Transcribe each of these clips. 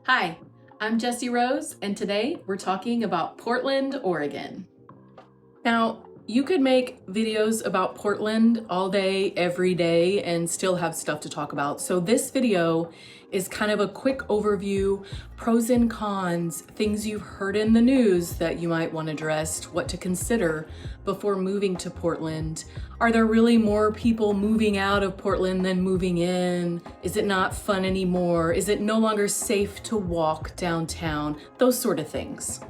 Hi, I'm Jessy Rose, and today we're talking about Portland, Oregon. Now, you could make videos about Portland all day, every day, and still have stuff to talk about. So this video is kind of a quick overview, pros and cons, things you've heard in the news that you might want addressed, what to consider before moving to Portland. Are there really more people moving out of Portland than moving in? Is it not fun anymore? Is it no longer safe to walk downtown? Those sort of things.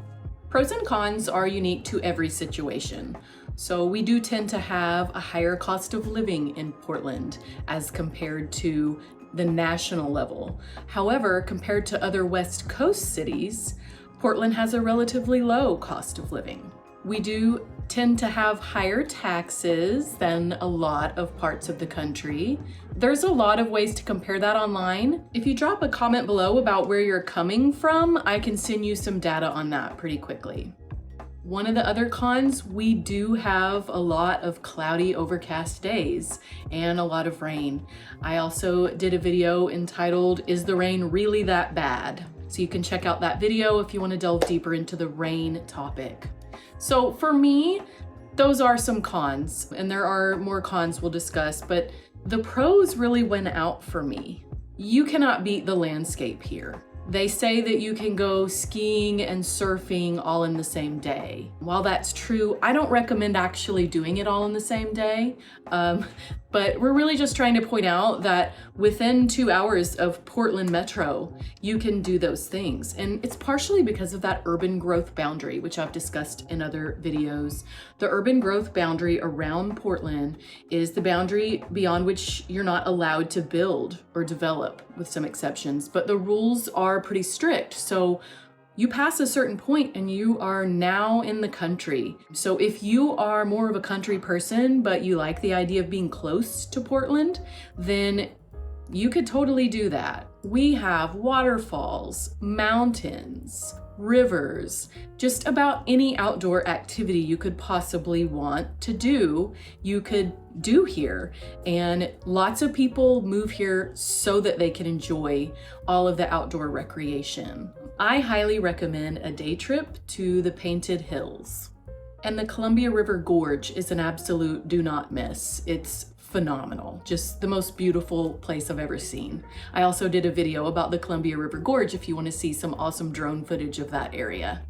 Pros and cons are unique to every situation. So we do tend to have a higher cost of living in Portland as compared to the national level. However, compared to other West Coast cities, Portland has a relatively low cost of living. We do tend to have higher taxes than a lot of parts of the country. There's a lot of ways to compare that online. If you drop a comment below about where you're coming from, I can send you some data on that pretty quickly. One of the other cons, we do have a lot of cloudy, overcast days and a lot of rain. I also did a video entitled, "Is the rain really that bad?" So you can check out that video if you want to delve deeper into the rain topic. So for me, those are some cons, and there are more cons we'll discuss, but the pros really win out for me. You cannot beat the landscape here. They say that you can go skiing and surfing all in the same day. While that's true, I don't recommend actually doing it all in the same day. But we're really just trying to point out that within 2 hours of Portland Metro, you can do those things. And it's partially because of that urban growth boundary, which I've discussed in other videos. The urban growth boundary around Portland is the boundary beyond which you're not allowed to build or develop, with some exceptions, but the rules are pretty strict. So you pass a certain point and you are now in the country. So if you are more of a country person, but you like the idea of being close to Portland, then you could totally do that. We have waterfalls, mountains, rivers, just about any outdoor activity you could possibly want to do, you could do here. And lots of people move here so that they can enjoy all of the outdoor recreation. I highly recommend a day trip to the Painted Hills. And the Columbia River Gorge is an absolute do not miss. It's phenomenal, just the most beautiful place I've ever seen. I also did a video about the Columbia River Gorge if you want to see some awesome drone footage of that area.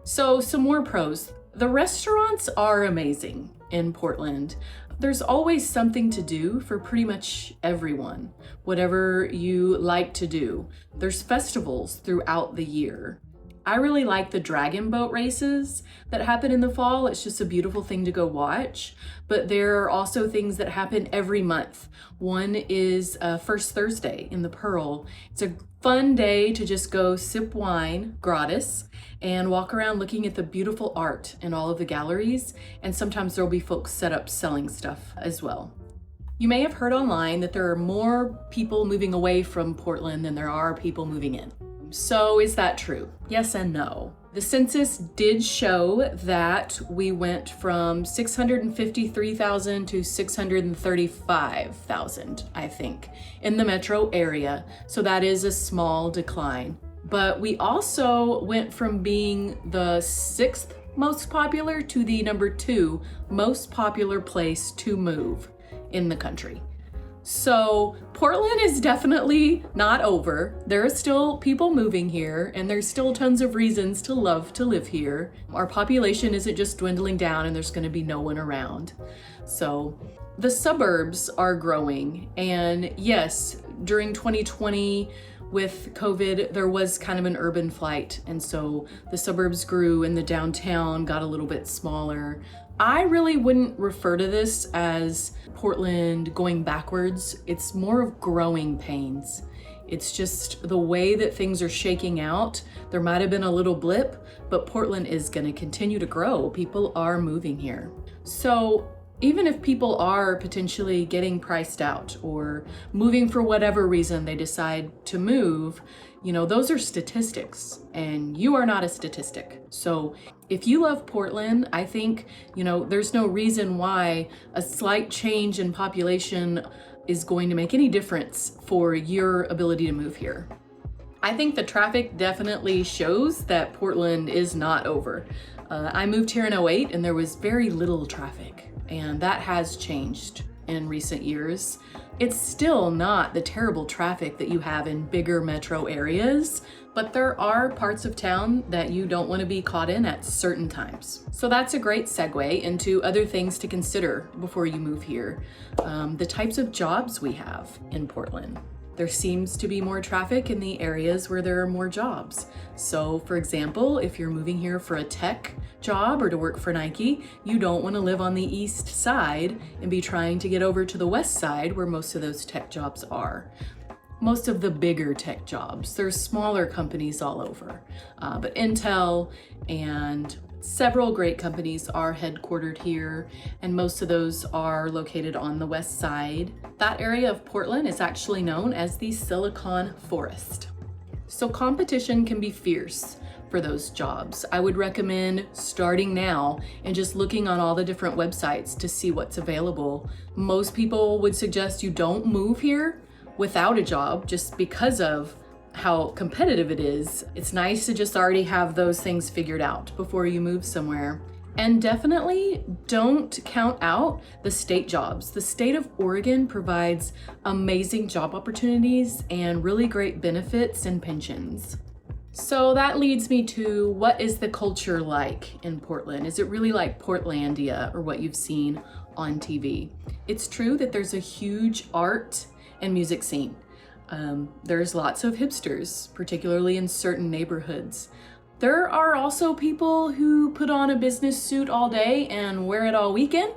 So some more pros. The restaurants are amazing in Portland. There's always something to do for pretty much everyone, whatever you like to do. There's festivals throughout the year. I really like the dragon boat races that happen in the fall. It's just a beautiful thing to go watch. But there are also things that happen every month. One is First Thursday in the Pearl. It's a fun day to just go sip wine, gratis, and walk around looking at the beautiful art in all of the galleries. And sometimes there'll be folks set up selling stuff as well. You may have heard online that there are more people moving away from Portland than there are people moving in. So is that true? Yes and no. The census did show that we went from 653,000 to 635,000, I think, in the metro area. So that is a small decline. But we also went from being the 6th most popular to the number 2 most popular place to move in the country. So Portland is definitely not over. There are still people moving here, and there's still tons of reasons to love to live here. Our population isn't just dwindling down and there's gonna be no one around. So the suburbs are growing, and yes, during 2020 with COVID, there was kind of an urban flight, and so the suburbs grew and the downtown got a little bit smaller. I really wouldn't refer to this as Portland going backwards. It's more of growing pains. It's just the way that things are shaking out. There might have been a little blip, but Portland is going to continue to grow. People are moving here. So even if people are potentially getting priced out or moving for whatever reason they decide to move, you know, those are statistics, and you are not a statistic. So if you love Portland, I think, you know, there's no reason why a slight change in population is going to make any difference for your ability to move here. I think the traffic definitely shows that Portland is not over. I moved here in '08 and there was very little traffic, and that has changed in recent years. It's still not the terrible traffic that you have in bigger metro areas, but there are parts of town that you don't want to be caught in at certain times. So that's a great segue into other things to consider before you move here. The types of jobs we have in Portland. There seems to be more traffic in the areas where there are more jobs. So for example, if you're moving here for a tech job or to work for Nike, you don't want to live on the east side and be trying to get over to the west side where most of those tech jobs are. Most of the bigger tech jobs, there's smaller companies all over, but Intel and several great companies are headquartered here, and most of those are located on the west side. That area of Portland is actually known as the Silicon Forest. So competition can be fierce for those jobs. I would recommend starting now and just looking on all the different websites to see what's available. Most people would suggest you don't move here without a job just because of how competitive it is. It's nice to just already have those things figured out before you move somewhere. And definitely don't count out the state jobs. The state of Oregon provides amazing job opportunities and really great benefits and pensions. So that leads me to, what is the culture like in Portland? Is it really like Portlandia or what you've seen on TV? It's true that there's a huge art and music scene. There's lots of hipsters, particularly in certain neighborhoods. There are also people who put on a business suit all day and wear it all weekend.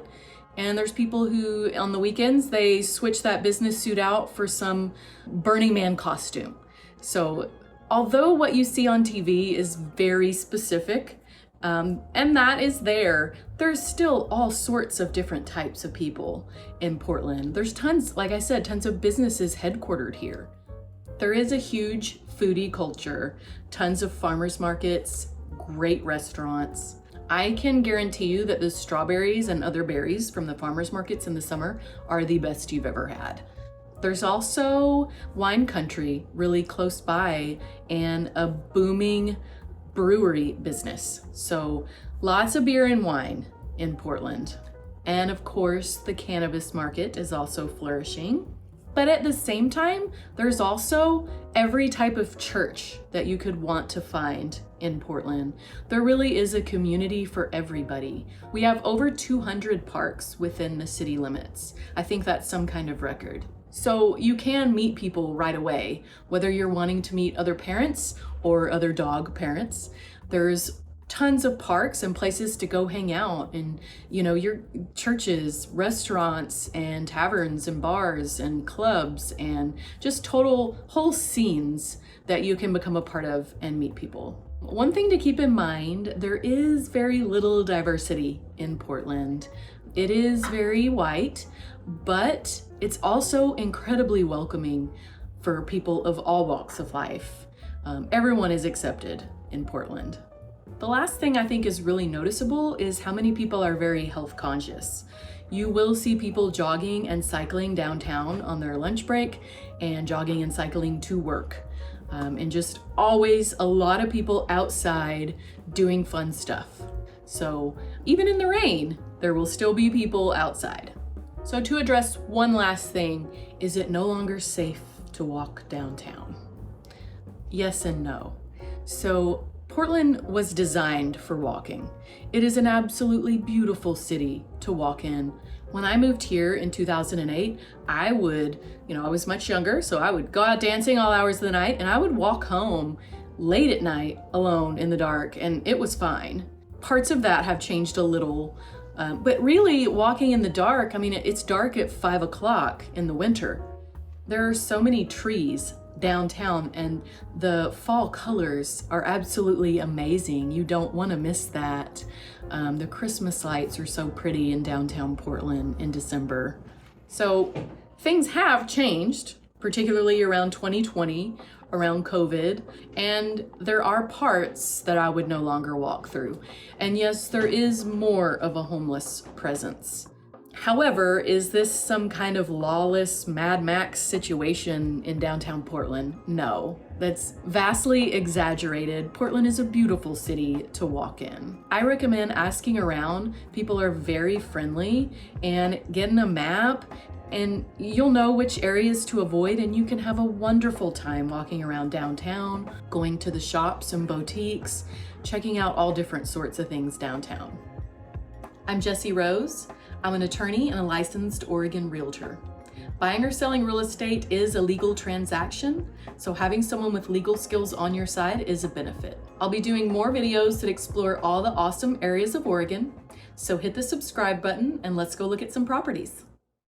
And there's people who, on the weekends, they switch that business suit out for some Burning Man costume. So although what you see on TV is very specific, and that is there's still all sorts of different types of people in Portland. There's tons, like I said, tons of businesses headquartered here. There is a huge foodie culture, tons of farmers markets, great restaurants. I can guarantee you that the strawberries and other berries from the farmers markets in the summer are the best you've ever had. There's also wine country really close by and a booming brewery business. So lots of beer and wine in Portland. And of course, the cannabis market is also flourishing. But at the same time, there's also every type of church that you could want to find in Portland. There really is a community for everybody. We have over 200 parks within the city limits. I think that's some kind of record. So you can meet people right away, whether you're wanting to meet other parents or other dog parents. There's tons of parks and places to go hang out, and your churches, restaurants and taverns and bars and clubs and just total whole scenes that you can become a part of and meet people. One thing to keep in mind, there is very little diversity in Portland. It is very white, but it's also incredibly welcoming for people of all walks of life. Everyone is accepted in Portland. The last thing I think is really noticeable is how many people are very health conscious. You will see people jogging and cycling downtown on their lunch break and jogging and cycling to work. And just always a lot of people outside doing fun stuff. So even in the rain, there will still be people outside. So to address one last thing, is it no longer safe to walk downtown? Yes and no. So Portland was designed for walking. It is an absolutely beautiful city to walk in. When I moved here in 2008, I was much younger, so I would go out dancing all hours of the night, and I would walk home late at night alone in the dark, and it was fine. Parts of that have changed a little, but really walking in the dark, it's dark at 5 o'clock in the winter. There are so many trees downtown, and the fall colors are absolutely amazing. You don't want to miss that. The Christmas lights are so pretty in downtown Portland in December. So things have changed, particularly around 2020, around COVID, and there are parts that I would no longer walk through. And yes, there is more of a homeless presence. However, is this some kind of lawless Mad Max situation in downtown Portland? No, that's vastly exaggerated. Portland is a beautiful city to walk in. I recommend asking around. People are very friendly, and getting a map and you'll know which areas to avoid, and you can have a wonderful time walking around downtown, going to the shops and boutiques, checking out all different sorts of things downtown. I'm Jessy Rose. I'm an attorney and a licensed Oregon realtor. Buying or selling real estate is a legal transaction, so having someone with legal skills on your side is a benefit. I'll be doing more videos that explore all the awesome areas of Oregon, so hit the subscribe button and let's go look at some properties.